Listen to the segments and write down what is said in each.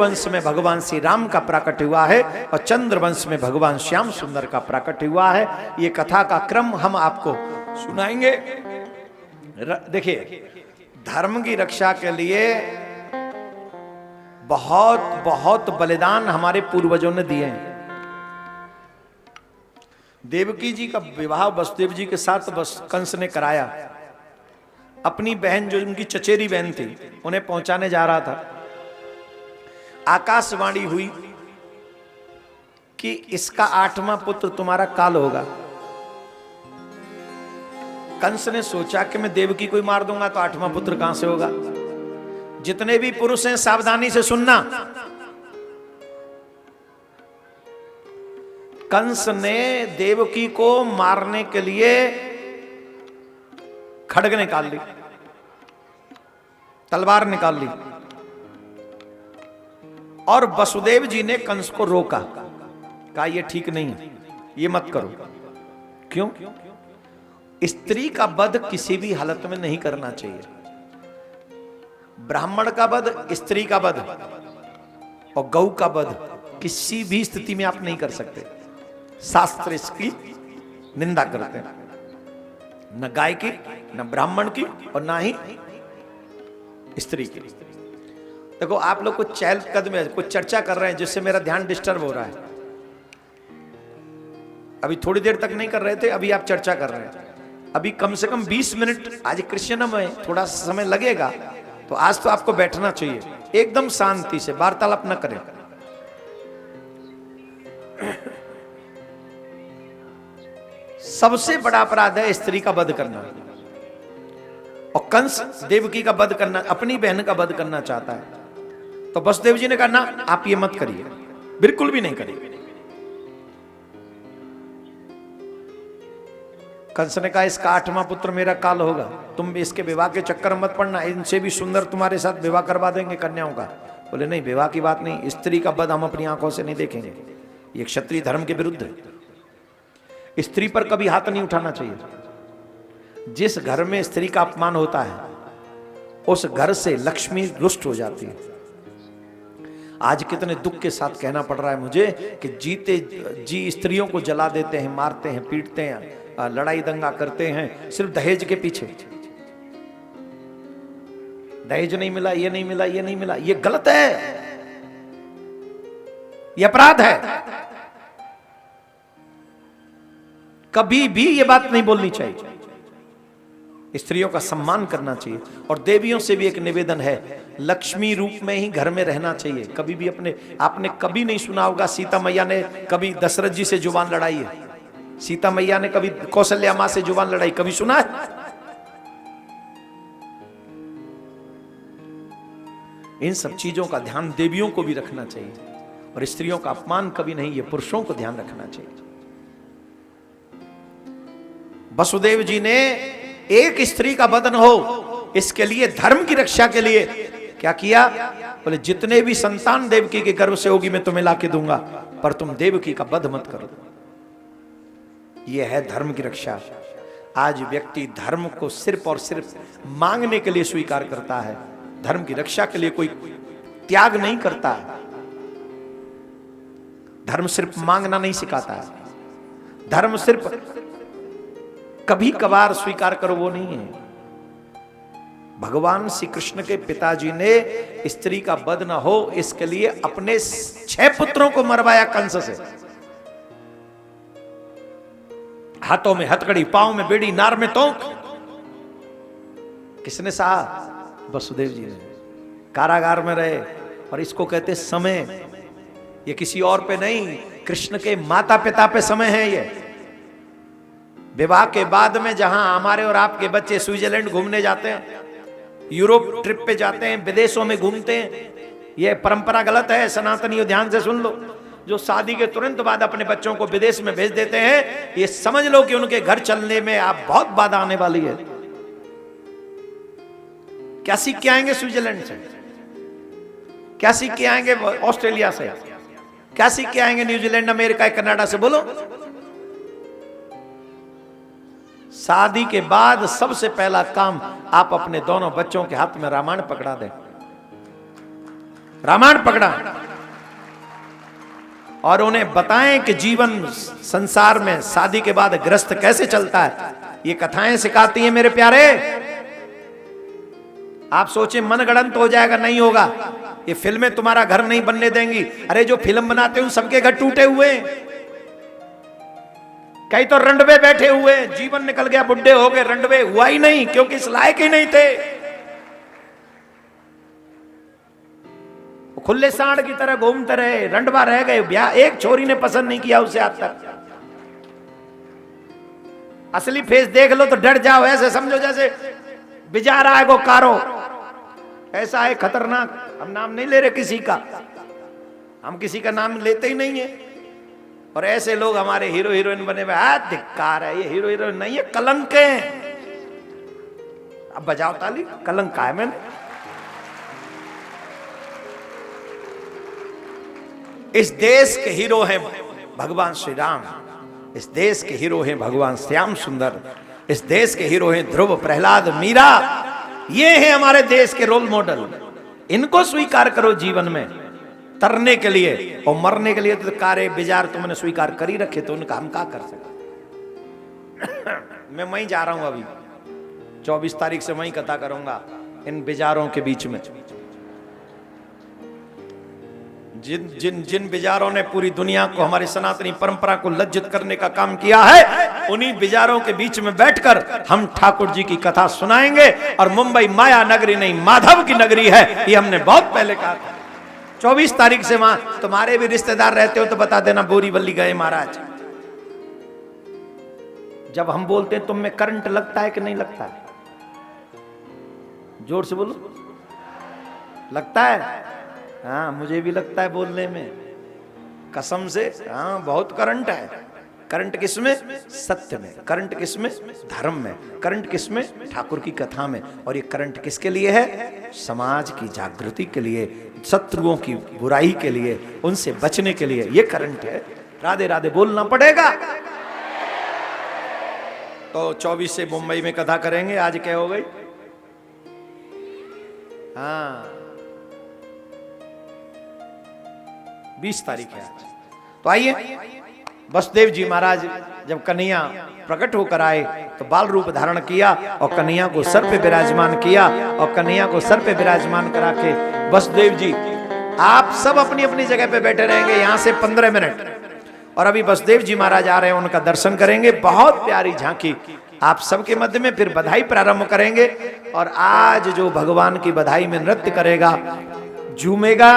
वंश में भगवान श्री राम का प्राकट हुआ है और चंद्र वंश में भगवान श्याम सुंदर का प्राकट हुआ है। ये कथा का क्रम हम आपको सुनाएंगे। देखिए, धर्म की रक्षा के लिए बहुत बहुत बलिदान हमारे पूर्वजों ने दिए हैं। देवकी जी का विवाह वसुदेव जी के साथ कंस ने कराया। अपनी बहन, जो उनकी चचेरी बहन थी, उन्हें पहुंचाने जा रहा था। आकाशवाणी हुई कि इसका 8वां पुत्र तुम्हारा काल होगा। कंस ने सोचा कि मैं देवकी को ही मार दूंगा तो 8वां पुत्र कहां से होगा। जितने भी पुरुष हैं सावधानी से सुनना। कंस ने देवकी को मारने के लिए खड्ग निकाल ली, तलवार निकाल ली, और वसुदेव जी ने कंस को रोका। कहा ये ठीक नहीं है, ये मत करो। क्यों? स्त्री का वध किसी भी हालत में नहीं करना चाहिए। ब्राह्मण का वध, स्त्री का वध और गौ का वध किसी भी स्थिति में आप नहीं कर सकते। शास्त्र इसकी निंदा करते हैं, न गाय की, न ब्राह्मण की, और ना ही स्त्री की। देखो, आप लोग कुछ चहलकदमी में कुछ चर्चा कर रहे हैं जिससे मेरा ध्यान डिस्टर्ब हो रहा है। अभी थोड़ी देर तक नहीं कर रहे थे, अभी आप चर्चा कर रहे हैं। अभी कम से कम 20 मिनट, आज कृष्ण में थोड़ा समय लगेगा, तो आज तो आपको बैठना चाहिए। एकदम शांति से वार्तालाप न करें। सबसे बड़ा अपराध है स्त्री का वध करना, और कंस देवकी का वध करना, अपनी बहन का वध करना चाहता है। तो वसुदेव जी ने कहा ना, आप ये मत करिए, बिल्कुल भी नहीं करिए। कंस ने कहा इसका 8वां पुत्र मेरा काल होगा, तुम इसके विवाह के चक्कर में मत पड़ना, इनसे भी सुंदर तुम्हारे साथ विवाह करवा देंगे कन्याओं का। बोले नहीं, विवाह की बात नहीं, स्त्री का वध हम अपनी आंखों से नहीं देखेंगे, ये क्षत्रिय धर्म के विरुद्ध है। स्त्री पर कभी हाथ नहीं उठाना चाहिए। जिस घर में स्त्री का अपमान होता है उस घर से लक्ष्मी रुष्ट हो जाती है। आज कितने दुख के साथ कहना पड़ रहा है मुझे कि जीते जी स्त्रियों को जला देते हैं, मारते हैं, पीटते हैं, लड़ाई दंगा करते हैं सिर्फ दहेज के पीछे। दहेज नहीं मिला, ये नहीं मिला, ये नहीं मिला, ये गलत है, ये अपराध है। कभी भी ये बात नहीं बोलनी चाहिए। स्त्रियों का सम्मान करना चाहिए। और देवियों से भी एक निवेदन है, लक्ष्मी रूप में ही घर में रहना चाहिए। कभी भी आपने कभी नहीं सुना होगा सीता मैया ने कभी दशरथ जी से जुबान लड़ाई है, सीता मैया ने कभी कौशल्या मां से जुबान लड़ाई, कभी सुना है? इन सब चीजों का ध्यान देवियों को भी रखना चाहिए, और स्त्रियों का अपमान कभी नहीं, ये पुरुषों को ध्यान रखना चाहिए। वसुदेव जी ने एक स्त्री का वधन हो, इसके लिए धर्म की रक्षा के लिए क्या किया? बोले जितने भी संतान देवकी के गर्भ से होगी मैं तुम्हें लाके दूंगा, पर तुम देवकी का वध मत करो। यह है धर्म की रक्षा। आज व्यक्ति धर्म को सिर्फ और सिर्फ मांगने के लिए स्वीकार करता है, धर्म की रक्षा के लिए कोई त्याग नहीं करता। धर्म सिर्फ मांगना नहीं सिखाता है, धर्म सिर्फ कभी कभार स्वीकार करो वो नहीं है। भगवान श्री कृष्ण के पिताजी ने स्त्री का वध न हो इसके लिए अपने 6 पुत्रों को मरवाया कंस से। हाथों में हथकड़ी, पांव में बेड़ी, नार में तोंक। किसने सहा? वसुदेव जी ने। कारागार में रहे, और इसको कहते समय। ये किसी और पे नहीं, कृष्ण के माता पिता पे समय है। ये विवाह के बाद में जहां हमारे और आपके बच्चे स्विट्जरलैंड घूमने जाते हैं, यूरोप ट्रिप पे जाते हैं, विदेशों में घूमते हैं, यह परंपरा गलत है। सनातनियों ध्यान से सुन लो, जो शादी के तुरंत बाद अपने बच्चों को विदेश में भेज देते हैं, ये समझ लो कि उनके घर चलने में आप बहुत बाधा आने वाली है। क्या सीख के आएंगे स्विट्जरलैंड से? क्या सीख के आएंगे ऑस्ट्रेलिया से? क्या सीख के आएंगे न्यूजीलैंड, अमेरिका, कनाडा से? बोलो। शादी के बाद सबसे पहला काम, आप अपने दोनों बच्चों के हाथ में रामायण पकड़ा दें। रामायण पकड़ा और उन्हें बताएं कि जीवन संसार में शादी के बाद ग्रस्त कैसे चलता है। ये कथाएं सिखाती हैं मेरे प्यारे। आप सोचे मनगढ़ंत हो जाएगा, नहीं होगा। ये फिल्में तुम्हारा घर नहीं बनने देंगी। अरे जो फिल्म बनाते हैं उन सबके घर टूटे हुए, कई तो रंडवे बैठे हुए, जीवन निकल गया, बुढ़े हो गए, रंडवे हुआ ही नहीं क्योंकि इस लायक ही नहीं थे। खुले सांड की तरह घूमते रहे, रंडवा रह गए। ब्याह एक छोरी ने पसंद नहीं किया उसे आज तक। असली फेस देख लो तो डर जाओ, ऐसे समझो जैसे बिजार आए गो कारो। ऐसा है खतरनाक। हम नाम नहीं ले रहे किसी का, हम किसी का नाम लेते ही नहीं है। और ऐसे लोग हमारे हीरो हीरोइन बने हुए, धिक्कार है। ये हीरो हीरोइन नहीं है, कलंक है। अब बजाओ ताली, कलंक का है। मैंने इस देश के हीरो हैं भगवान श्री राम, इस देश के हीरो हैं भगवान श्याम सुंदर, इस देश के हीरो हैं ध्रुव, प्रहलाद, मीरा। ये हैं हमारे देश के रोल मॉडल। इनको स्वीकार करो जीवन में तरने के लिए, और मरने के लिए तो कारे बिजार तुमने स्वीकार कर ही रखे, तो उनका हम क्या कर सकते। मैं वहीं जा रहा हूं अभी 24 तारीख से वहीं कथा करूंगा इन बिजारों के बीच में। जिन जिन जिन बिजारों ने पूरी दुनिया को, हमारी सनातनी परंपरा को लज्जित करने का काम किया है, उन्हीं बिजारों के बीच में बैठकर हम ठाकुर जी की कथा सुनाएंगे। और मुंबई माया नगरी नहीं, माधव की नगरी है, ये हमने बहुत पहले कहा था। 24 तारीख से वहां तुम्हारे भी रिश्तेदार रहते हो तो बता देना, बोरीवली गए महाराज। जब हम बोलते हैं तुम में करंट लगता है कि नहीं लगता है? जोर से बोलो। लगता है? हाँ, मुझे भी लगता है बोलने में, कसम से। हाँ, बहुत करंट है। करंट किसमें? सत्य में। करंट किसमें? धर्म में। करंट किसमें? ठाकुर की कथा में। और ये करंट किसके लिए है? समाज की जागृति के लिए, शत्रुओं की बुराई के लिए, उनसे बचने के लिए ये करंट है। राधे राधे बोलना पड़ेगा। तो 24 से मुंबई में कथा करेंगे। आज क्या हो गई? हाँ, 20 तारीख है आज। तो आइए, वसुदेव जी महाराज जब कन्हैया प्रकट होकर आए तो बाल रूप धारण किया और कन्हैया को सर पे विराजमान किया। और कन्हैया को सर पे विराजमान करा के वसुदेव जी, आप सब अपनी अपनी जगह पे बैठे रहेंगे यहां से 15 मिनट। और अभी वसुदेव जी महाराज आ रहे हैं, उनका दर्शन करेंगे। बहुत प्यारी झांकी आप सबके मध्य में। फिर बधाई प्रारंभ करेंगे। और आज जो भगवान की बधाई में नृत्य करेगा, झूमेगा,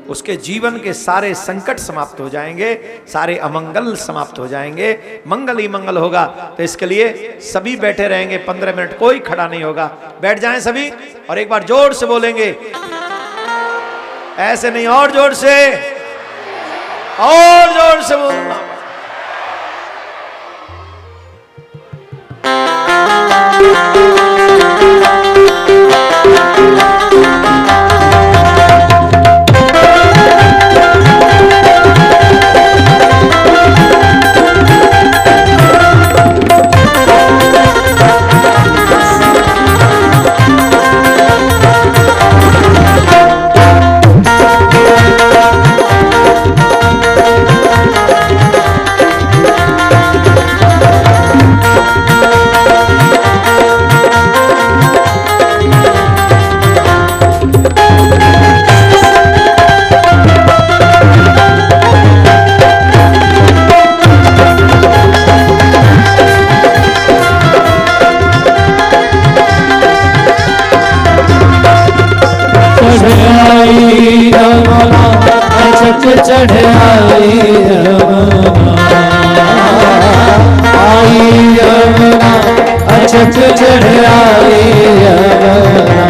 उसके जीवन के सारे संकट समाप्त हो जाएंगे, सारे अमंगल समाप्त हो जाएंगे, मंगल ही मंगल होगा। तो इसके लिए सभी बैठे रहेंगे 15 मिनट, कोई खड़ा नहीं होगा। बैठ जाएं सभी और एक बार जोर से बोलेंगे। ऐसे नहीं, और जोर से, और जोर से बोलना। चढ़ आई यमुना, अचक चढ़ आई यमुना।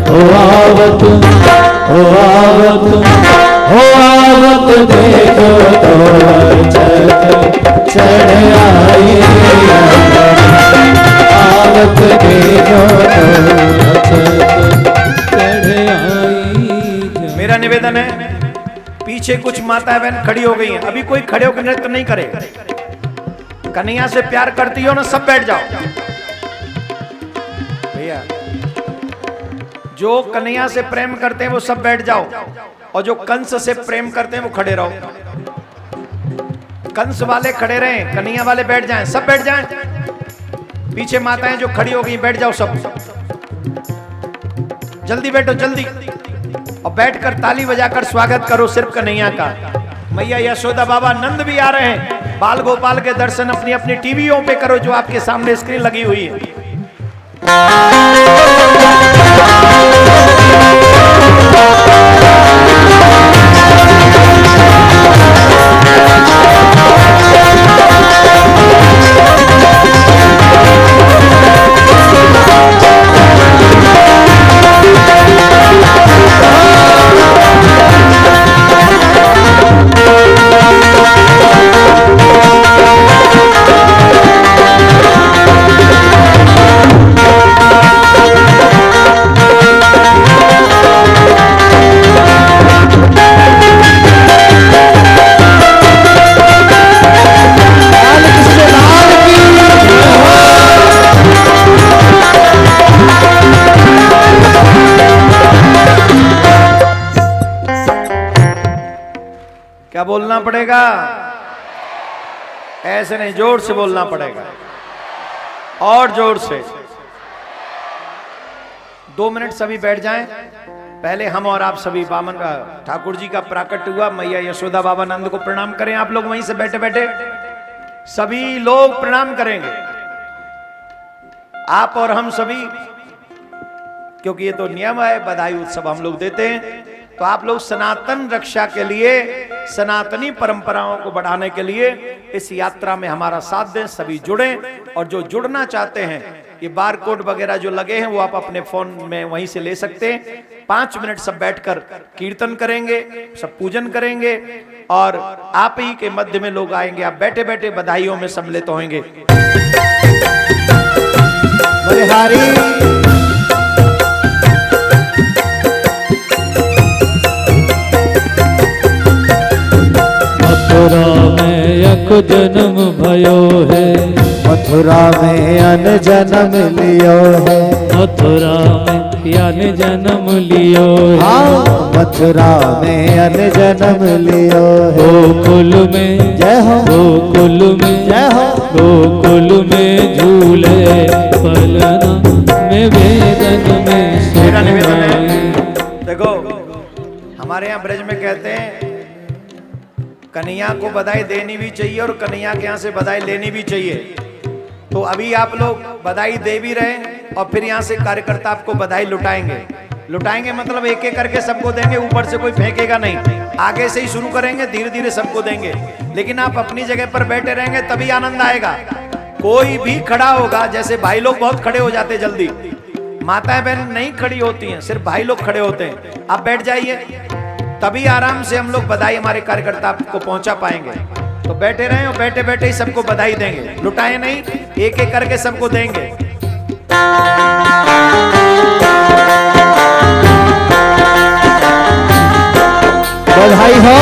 हो आवत, हो आवत, हो आवत, देखो तो अचक चढ़ आई यमुना। आवत देखो तो अचक चढ़ आई। मेरा निवेदन है, पीछे कुछ माता बहन खड़ी हो गई हैं, अभी कोई खड़े होकर नृत्य नहीं करे। कन्हैया से प्यार करती हो ना, सब बैठ जाओ भैया। जो कन्हैया से प्रेम करते हैं वो सब बैठ जाओ, और जो कंस से प्रेम करते हैं वो खड़े रहो। कंस वाले खड़े रहें, कन्हैया वाले बैठ जाएं, सब बैठ जाएं। पीछे माताएं जो खड़ी हो गई बैठ जाओ सब, जल्दी बैठो जल्दी, और बैठकर ताली बजाकर स्वागत करो सिर्फ कन्हैया का। मैया यशोदा बाबा नंद भी आ रहे हैं, बाल गोपाल के दर्शन अपनी अपनी टीवियों पे करो जो आपके सामने स्क्रीन लगी हुई है। क्या बोलना पड़ेगा? ऐसे नहीं, जोर से बोलना पड़ेगा, और जोर से। 2 मिनट सभी बैठ जाएं। पहले हम और आप सभी बामन ठाकुर जी का प्राकट हुआ, मैया यशोदा बाबा नंद को प्रणाम करें। आप लोग वहीं से बैठे बैठे सभी लोग प्रणाम करेंगे, आप और हम सभी, क्योंकि ये तो नियम है, बधाई उत्सव हम लोग देते हैं। तो आप लोग सनातन रक्षा के लिए, सनातनी परंपराओं को बढ़ाने के लिए इस यात्रा में हमारा साथ दें, सभी जुड़ें। और जो जुड़ना चाहते हैं, ये बार कोड वगैरह जो लगे हैं वो आप अपने फोन में वहीं से ले सकते हैं। 5 मिनट सब बैठकर कीर्तन करेंगे, सब पूजन करेंगे, और आप ही के मध्य में लोग आएंगे। आप बैठे बैठे बधाइयों में सम्मिलित होंगे। बलिहारी मथुरा में यक जन्म भयो है, मथुरा में अन जन्म लियो है, मथुरा में यान जन्म लियो है। हाँ मथुरा में अन जन्म लियो है। गोकुल में जय हो, गोकुल में जय हो, गोकुल में झूले पलना में वेदन में मेरा निवेदन सुनाई। है, देखो हमारे यहाँ ब्रज में कहते हैं कन्हैया को बधाई देनी भी चाहिए और कन्हैया के यहाँ से बधाई लेनी भी चाहिए। तो अभी आप लोग बधाई दे भी रहे, और फिर यहाँ से कार्यकर्ता आपको बधाई लुटाएंगे। लुटाएंगे मतलब एक एक करके सबको देंगे, ऊपर से कोई फेंकेगा नहीं, आगे से ही शुरू करेंगे, धीरे धीरे सबको देंगे। लेकिन आप अपनी जगह पर बैठे रहेंगे तभी आनंद आएगा। कोई भी खड़ा होगा, जैसे भाई लोग बहुत खड़े हो जाते जल्दी, माताएं बहन नहीं खड़ी होती हैं, सिर्फ भाई लोग खड़े होते हैं। आप बैठ जाइए, तभी आराम से हम लोग बधाई हमारे कार्यकर्ता आपको पहुंचा पाएंगे। तो बैठे रहें और बैठे बैठे ही सबको बधाई देंगे, लुटाए नहीं, एक एक करके सबको देंगे। बधाई हो।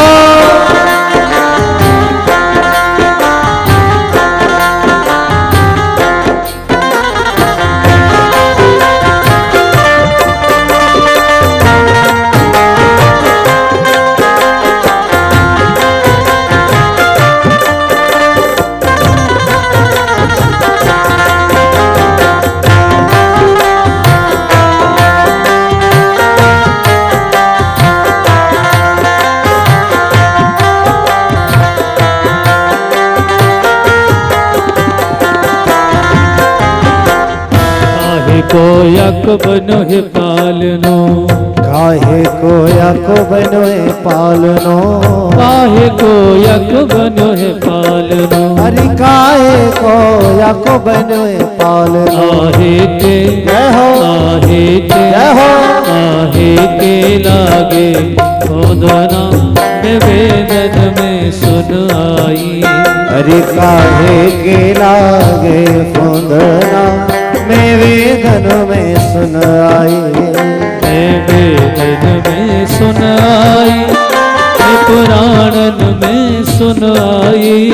को यक बनो है पालनो, काहे को यक बनो है पालनो, काहे को यक बनो है पालनो। हरि काहे को यक बनो है पालनो। आहे के जय हो, आहे के जय हो, आहे के लागे खोदना निवेदन में सुन आई। हरि काहे के लागे खोदना मैं वेदन में सुन आई। मैं वेदन में सुन आई, मैं पुराणन में सुन आई।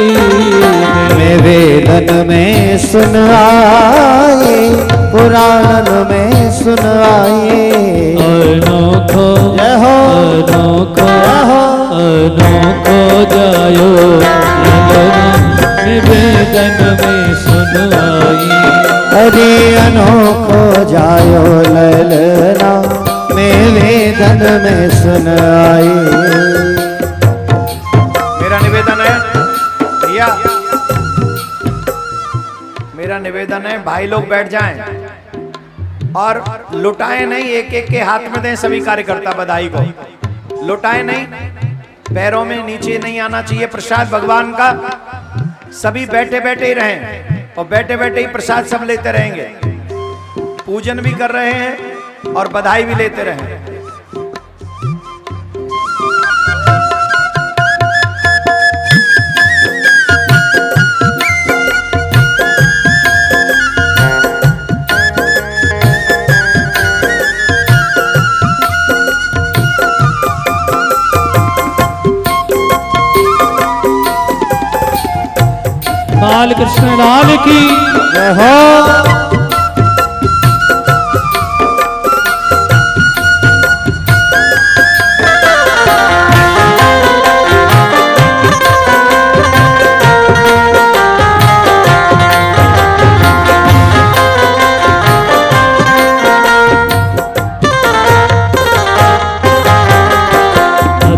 मैं वेदन में सुन आई, पुराण में सुन आइए। अनोखो जय हो अनोखो जय हो अनोखो जायो ललना निवेदन में सुन आई। अरे अनोखो जायो ललना में वेदन में सुन आई। मेरा निवेदन है भैया, मेरा निवेदन है भाई लोग बैठ जाएं और लुटाए नहीं, एक एक के हाथ में दें सभी कार्यकर्ता बधाई को। लुटाए नहीं, पैरों में नीचे नहीं आना चाहिए प्रसाद भगवान का। सभी बैठे बैठे ही रहें और बैठे बैठे ही प्रसाद सब लेते रहेंगे। पूजन भी कर रहे हैं और बधाई भी लेते रहें। बाल कृष्ण लाल की जय हो।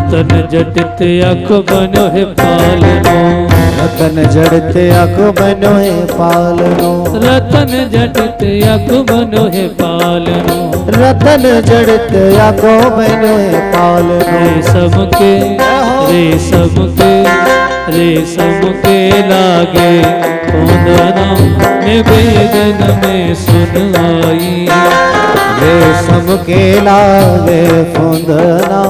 रतन जटित अख बनो है पालनो। रतन जड़ते अख बनो है पालनो। रतन जटित अख बनो है पालनो। रतन जड़ते अख बनो है पालनो। रेशम के रेशम के रेशम के लागे कोंदना निवेदन में सुन आई। रेशम के लागे फुंदना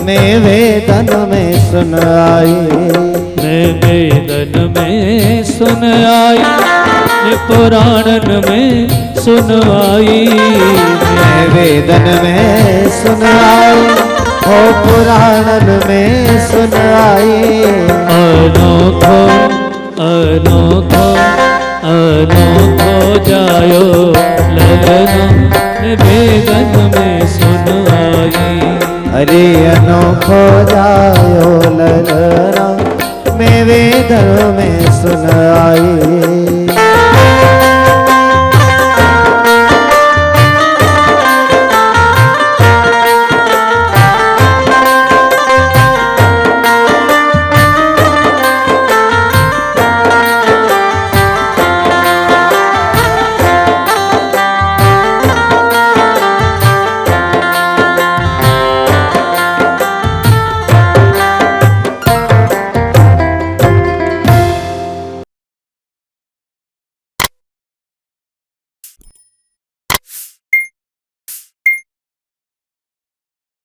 में वेदन में सुन आई। निवेदन में सुन आई पुराणन में सुन आई। वेदन में सुन आई ओ पुराणन में सुन आई। अनोखो अनोखो अनोखो जायो ललना निवेदन में सुन आई। अरे अनोखो जायो ललना में वेदन में सुन आई।